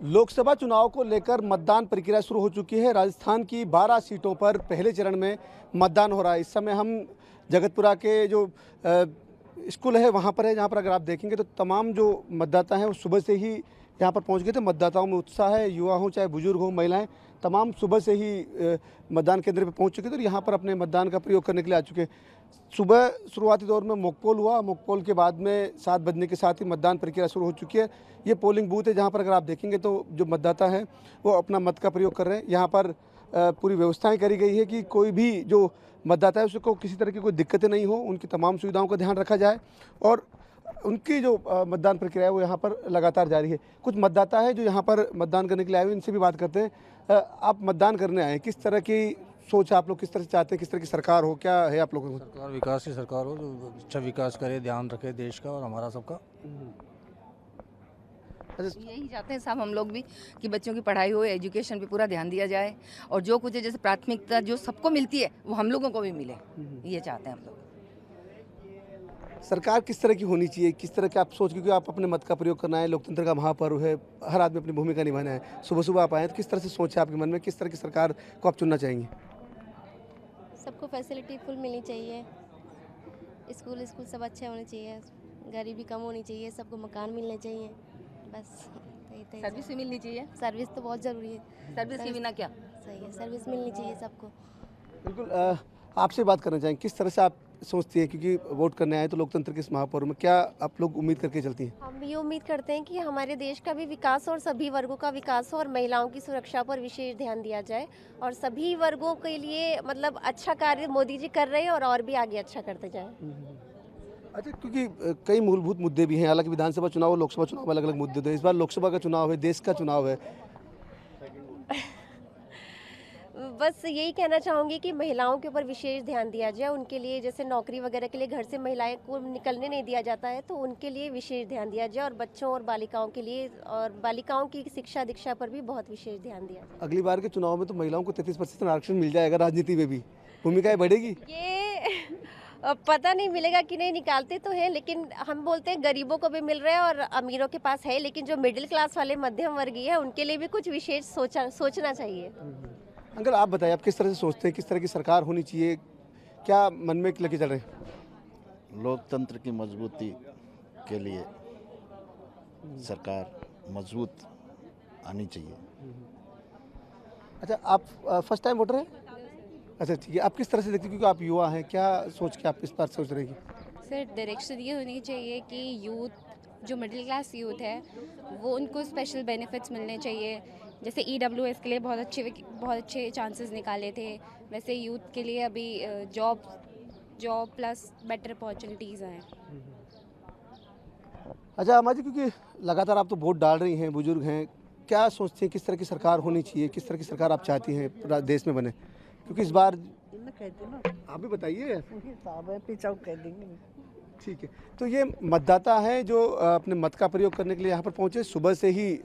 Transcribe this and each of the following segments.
लोकसभा चुनाव को लेकर मतदान प्रक्रिया शुरू हो चुकी है। राजस्थान की 12 सीटों पर पहले चरण में मतदान हो रहा है। इस समय हम जगतपुरा के जो स्कूल है वहाँ पर है, जहाँ पर अगर आप देखेंगे तो तमाम जो मतदाता हैं वो सुबह से ही यहाँ पर पहुँच गए थे। मतदाताओं में उत्साह है, युवा हों चाहे बुजुर्ग हों, महिलाएं तमाम सुबह से ही मतदान केंद्र पर पहुँच चुके थे और यहाँ पर अपने मतदान का प्रयोग करने के लिए आ चुके हैं। सुबह शुरुआती दौर में मॉकपोल हुआ। मॉकपोल के बाद में 7 बजने के साथ ही मतदान प्रक्रिया शुरू हो चुकी है। ये पोलिंग बूथ है जहाँ पर अगर आप देखेंगे तो जो मतदाता हैं वो अपना मत का प्रयोग कर रहे हैं। यहाँ पर पूरी व्यवस्थाएं करी गई है कि कोई भी जो मतदाता है उसको किसी तरह की कोई दिक्कतें नहीं हो, उनकी तमाम सुविधाओं का ध्यान रखा जाए और उनकी जो मतदान प्रक्रिया है वो यहाँ पर लगातार जारी है। कुछ मतदाता है जो यहाँ पर मतदान करने के लिए आए हुए, इनसे भी बात करते हैं। आप मतदान करने आए, किस तरह की सोच आप लोग, किस तरह से चाहते हैं, किस तरह की सरकार हो, क्या है आप लोगों को? सरकार विकास की सरकार हो जो अच्छा विकास करे, ध्यान रखे देश का और हमारा सबका। यही चाहते हैं साहब हम लोग भी कि बच्चों की पढ़ाई हो, एजुकेशन पे पूरा ध्यान दिया जाए और जो कुछ है जैसे प्राथमिकता जो सबको मिलती है वो हम लोगों को भी मिले, ये चाहते हैं हम लोग। सरकार किस तरह की होनी चाहिए, किस तरह के आप सोच, क्योंकि आप अपने मत का प्रयोग करना है, लोकतंत्र का महापर्व है, हर आदमी अपनी भूमिका निभाना है। सुबह सुबह आप आए तो किस तरह से सोच है आपके मन में, किस तरह की सरकार को आप चुनना चाहेंगे? सबको फैसिलिटी फुल मिलनी चाहिए, स्कूल सब अच्छे होने चाहिए, गरीबी कम होनी चाहिए, सबको मकान मिलने चाहिए, बस यही सर्विस भी मिलनी चाहिए। सर्विस तो बहुत ज़रूरी है। सर्विस के बिना क्या? सही है, सर्विस मिलनी चाहिए सबको। बिल्कुल। आपसे बात करना चाहेंगे, किस तरह से आप सोचती हैं, क्योंकि वोट करने आए तो लोकतंत्र के इस महापर्व में क्या आप लोग उम्मीद करके चलती हैं? हम ये उम्मीद करते हैं कि हमारे देश का भी विकास हो और सभी वर्गों का विकास हो और महिलाओं की सुरक्षा पर विशेष ध्यान दिया जाए और सभी वर्गों के लिए मतलब अच्छा कार्य मोदी जी कर रहे हैं और भी आगे अच्छा करते जाएं। अच्छा, क्योंकि कई मूलभूत मुद्दे भी हैं, हालांकि विधानसभा चुनाव और लोकसभा चुनाव अलग अलग मुद्दे थे। इस बार लोकसभा का चुनाव है, देश का चुनाव है। बस यही कहना चाहूँगी कि महिलाओं के ऊपर विशेष ध्यान दिया जाए, उनके लिए जैसे नौकरी वगैरह के लिए घर से महिलाएं को निकलने नहीं दिया जाता है तो उनके लिए विशेष ध्यान दिया जाए और बच्चों और बालिकाओं के लिए और बालिकाओं की शिक्षा दीक्षा पर भी बहुत विशेष ध्यान दिया जाए। अगली बार के चुनाव में तो महिलाओं को 33% आरक्षण मिल जाएगा, राजनीति में भी भूमिकाएं बढ़ेगी। ये पता नहीं मिलेगा कि नहीं, निकालते तो हैं लेकिन हम बोलते हैं गरीबों को भी मिल रहा है और अमीरों के पास है, लेकिन जो मिडिल क्लास वाले मध्यम वर्गीय है उनके लिए भी कुछ विशेष सोचना चाहिए। अंकल आप बताइए, आप किस तरह से सोचते हैं, किस तरह की सरकार होनी चाहिए, क्या मन में लेके चल रहे हैं? लोकतंत्र की मजबूती के लिए सरकार मजबूत आनी चाहिए। हम्म। अच्छा, आप फर्स्ट टाइम वोटर हैं? अच्छा ठीक है, आप किस तरह से देखते हैं, क्योंकि आप युवा हैं, क्या सोच के आप इस बार सोच रहे हैं? सर डायरेक्शन ये होनी चाहिए कि यूथ जो मिडिल क्लास यूथ है वो उनको स्पेशल बेनिफिट्स मिलने चाहिए। जैसे EWS के लिए बहुत अच्छे चांसेस निकाले थे, वैसे यूथ के लिए अभी जॉब प्लस बेटर अपॉर्चुनिटीज़ हैं। अच्छा अम्मा जी, क्योंकि लगातार आप तो वोट डाल रही हैं, बुजुर्ग हैं, क्या सोचते हैं किस तरह की सरकार होनी चाहिए, किस तरह की सरकार आप चाहती हैं पूरा देश में बने, क्योंकि इस बार आप भी बताइए। ठीक है, तो ये मतदाता हैं जो अपने मत का प्रयोग करने के लिए यहाँ पर पहुँचे। सुबह से ही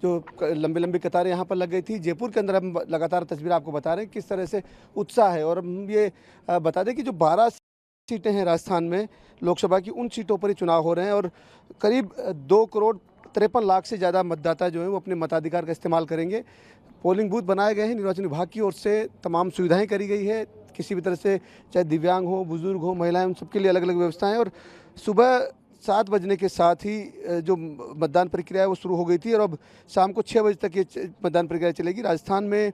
जो लंबी लंबी कतारें यहाँ पर लग गई थी। जयपुर के अंदर हम लगातार तस्वीर आपको बता रहे हैं किस तरह से उत्साह है। और हम ये बता दें कि जो 12 सीटें हैं राजस्थान में लोकसभा की, उन सीटों पर ही चुनाव हो रहे हैं और करीब 2,53,00,000 से ज़्यादा मतदाता जो हैं वो अपने मताधिकार का इस्तेमाल करेंगे। पोलिंग बूथ बनाए गए हैं, निर्वाचन विभाग की ओर से तमाम सुविधाएं करी गई है। किसी भी तरह से चाहे दिव्यांग हो, बुजुर्ग हो, महिलाएं, उन सबके लिए अलग अलग व्यवस्थाएं। और सुबह 7 बजने के साथ ही जो मतदान प्रक्रिया है वो शुरू हो गई थी और अब शाम को 6 बजे तक ये मतदान प्रक्रिया चलेगी। राजस्थान में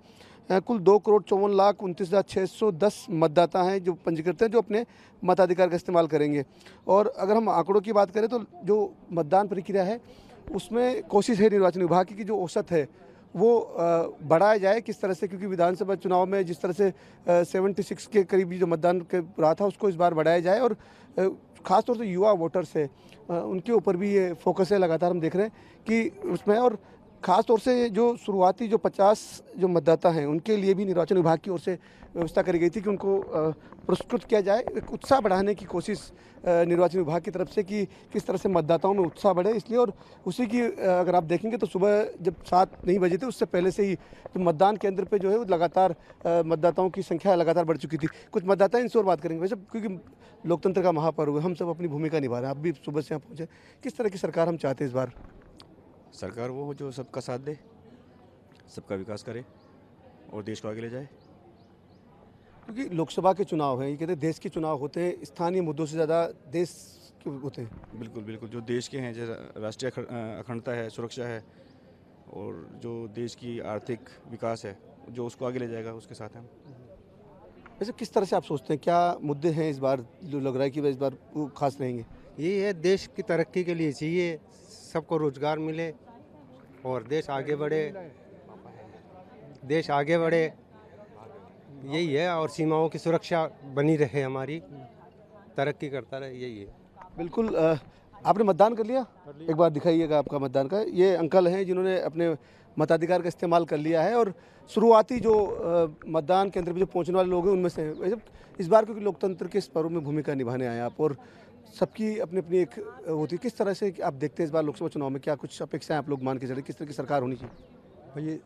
कुल 2,54,29,610 मतदाता हैं जो पंजीकृत हैं, जो अपने मताधिकार का इस्तेमाल करेंगे। और अगर हम आंकड़ों की बात करें तो जो मतदान प्रक्रिया है उसमें कोशिश है निर्वाचन विभाग की कि जो औसत है वो बढ़ाया जाए। किस तरह से, क्योंकि विधानसभा चुनाव में जिस तरह से 76 के करीब जो मतदान रहा था उसको इस बार बढ़ाया जाए और ख़ासतौर से युवा वोटर्स है उनके ऊपर भी ये फोकस है, लगातार हम देख रहे हैं कि उसमें। और ख़ास तौर से जो शुरुआती जो 50 जो मतदाता हैं उनके लिए भी निर्वाचन विभाग की ओर से व्यवस्था करी गई थी कि उनको पुरस्कृत किया जाए। एक उत्साह बढ़ाने की कोशिश निर्वाचन विभाग की तरफ से कि किस तरह से मतदाताओं में उत्साह बढ़े, इसलिए। और उसी की अगर आप देखेंगे तो सुबह जब 7 नहीं बजे थे उससे पहले से ही तो मतदान केंद्र पे जो है वो लगातार मतदाताओं की संख्या लगातार बढ़ चुकी थी। कुछ मतदाता इनसे और बात करेंगे। वैसे क्योंकि लोकतंत्र का महापर्व है, हम सब अपनी भूमिका निभा रहे हैं, आप भी सुबह से यहाँ पहुँचे, किस तरह की सरकार हम चाहते हैं इस बार? सरकार वो हो जो सबका साथ दे, सबका विकास करे और देश को आगे ले जाए। क्योंकि लोकसभा के चुनाव हैं, ये कहते हैं देश के चुनाव होते हैं, स्थानीय मुद्दों से ज़्यादा देश के होते हैं। बिल्कुल बिल्कुल, जो देश के हैं, जैसे राष्ट्रीय अखंडता है, सुरक्षा है और जो देश की आर्थिक विकास है, जो उसको आगे ले जाएगा, उसके साथ हैं हम। वैसे किस तरह से आप सोचते हैं क्या मुद्दे हैं इस बार जो लग रहा है कि वह इस बार वो खास रहेंगे? ये है देश की तरक्की के लिए चाहिए, सबको रोजगार मिले और देश आगे बढ़े, देश आगे बढ़े, यही है। और सीमाओं की सुरक्षा बनी रहे, हमारी तरक्की करता रहे, यही है। बिल्कुल। आपने मतदान कर लिया? एक बार दिखाइएगा आपका मतदान का। ये अंकल हैं जिन्होंने अपने मताधिकार का इस्तेमाल कर लिया है और शुरुआती जो मतदान केंद्र पे जो पहुंचने वाले लोग हैं उनमें से हैं। वैसे इस बार क्योंकि लोकतंत्र के इस पर्व में भूमिका निभाने आए आप और सबकी अपनी अपनी एक होती है, किस तरह से आप देखते हैं इस बार लोकसभा चुनाव में क्या कुछ अपेक्षाएं आप लोग मान के चले, किस तरह की सरकार होनी चाहिए? भाई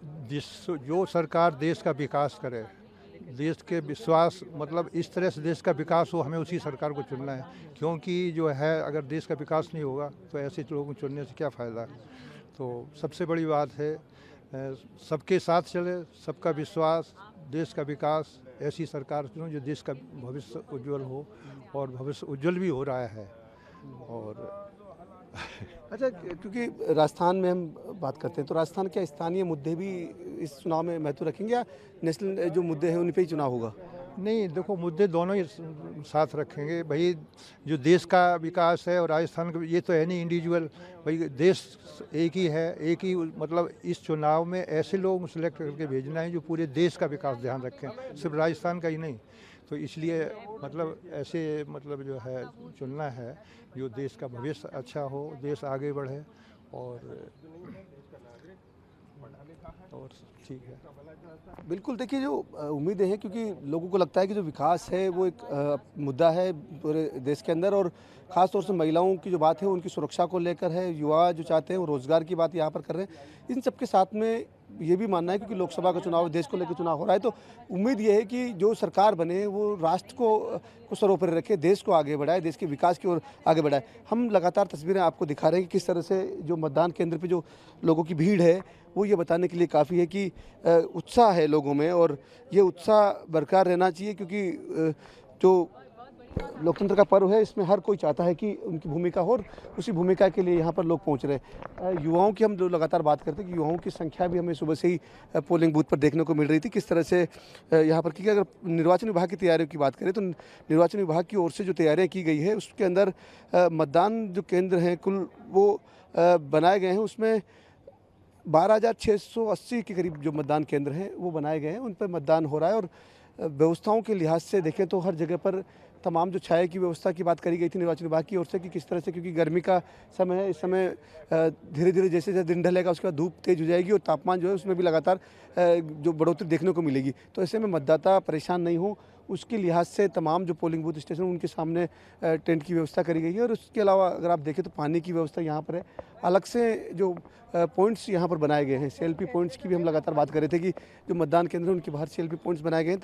जो सरकार देश का विकास करे, देश के विश्वास मतलब इस तरह से देश का विकास हो, हमें उसी सरकार को चुनना है। क्योंकि जो है अगर देश का विकास नहीं होगा तो ऐसे लोगों को चुनने से क्या फ़ायदा। तो सबसे बड़ी बात है सबके साथ चले, सबका विश्वास, देश का विकास, ऐसी सरकार चुनो जो देश का भविष्य उज्जवल हो और भविष्य उज्जवल भी हो रहा है। और अच्छा, क्योंकि राजस्थान में हम बात करते हैं तो राजस्थान क्या स्थानीय मुद्दे भी इस चुनाव में महत्व रखेंगे या नेशनल जो मुद्दे हैं उन पे ही चुनाव होगा? नहीं, देखो मुद्दे दोनों ही साथ रखेंगे भाई। जो देश का विकास है और राजस्थान का, ये तो है नहीं इंडिविजुअल भाई, देश एक ही है, एक ही मतलब इस चुनाव में ऐसे लोग सेलेक्ट करके भेजना है जो पूरे देश का विकास ध्यान रखें, सिर्फ राजस्थान का ही नहीं। तो इसलिए मतलब ऐसे मतलब जो है चुनना है जो देश का भविष्य अच्छा हो, देश आगे बढ़े और ठीक है। बिल्कुल। देखिए जो उम्मीदें हैं, क्योंकि लोगों को लगता है कि जो विकास है वो एक मुद्दा है पूरे देश के अंदर और ख़ास तौर से महिलाओं की जो बात है उनकी सुरक्षा को लेकर है, युवा जो चाहते हैं वो रोज़गार की बात यहाँ पर कर रहे हैं। इन सब के साथ में ये भी मानना है क्योंकि लोकसभा का चुनाव, देश को लेकर चुनाव हो रहा है, तो उम्मीद ये है कि जो सरकार बने वो राष्ट्र को सर्वोपरि रखे, देश को आगे बढ़ाए, देश के विकास की ओर आगे बढ़ाए। हम लगातार तस्वीरें आपको दिखा रहे हैं कि किस तरह से जो मतदान केंद्र पे जो लोगों की भीड़ है वो ये बताने के लिए काफ़ी है कि उत्साह है लोगों में और ये उत्साह बरकरार रहना चाहिए क्योंकि जो लोकतंत्र का पर्व है इसमें हर कोई चाहता है कि उनकी भूमिका हो और उसी भूमिका के लिए यहाँ पर लोग पहुँच रहे हैं। युवाओं की हम जो लगातार बात करते हैं कि युवाओं की संख्या भी हमें सुबह से ही पोलिंग बूथ पर देखने को मिल रही थी किस तरह से यहाँ पर, क्योंकि अगर निर्वाचन विभाग की तैयारियों की बात करें तो निर्वाचन विभाग की ओर से जो तैयारियाँ की गई है उसके अंदर मतदान जो केंद्र हैं कुल वो बनाए गए हैं, उसमें 12,680 के करीब जो मतदान केंद्र हैं वो बनाए गए हैं, उन पर मतदान हो रहा है। और व्यवस्थाओं के लिहाज से देखें तो हर जगह पर तमाम जो छाया की व्यवस्था की बात करी गई थी निर्वाचन विभाग की ओर से कि किस तरह से, क्योंकि गर्मी का समय है, इस समय धीरे धीरे जैसे जैसे दिन ढलेगा उसके बाद धूप तेज हो जाएगी और तापमान जो है उसमें भी लगातार जो बढ़ोतरी देखने को मिलेगी। तो ऐसे में मतदाता परेशान नहीं हो उसके लिहाज से तमाम जो पोलिंग बूथ स्टेशन उनके सामने टेंट की व्यवस्था करी गई है। और उसके अलावा अगर आप देखें तो पानी की व्यवस्था यहाँ पर है, अलग से जो पॉइंट्स यहाँ पर बनाए गए हैं, सेल्फी पॉइंट्स की भी हम लगातार बात कर रहे थे कि जो मतदान केंद्र है उनके बाहर सेल्फी पॉइंट्स बनाए गए हैं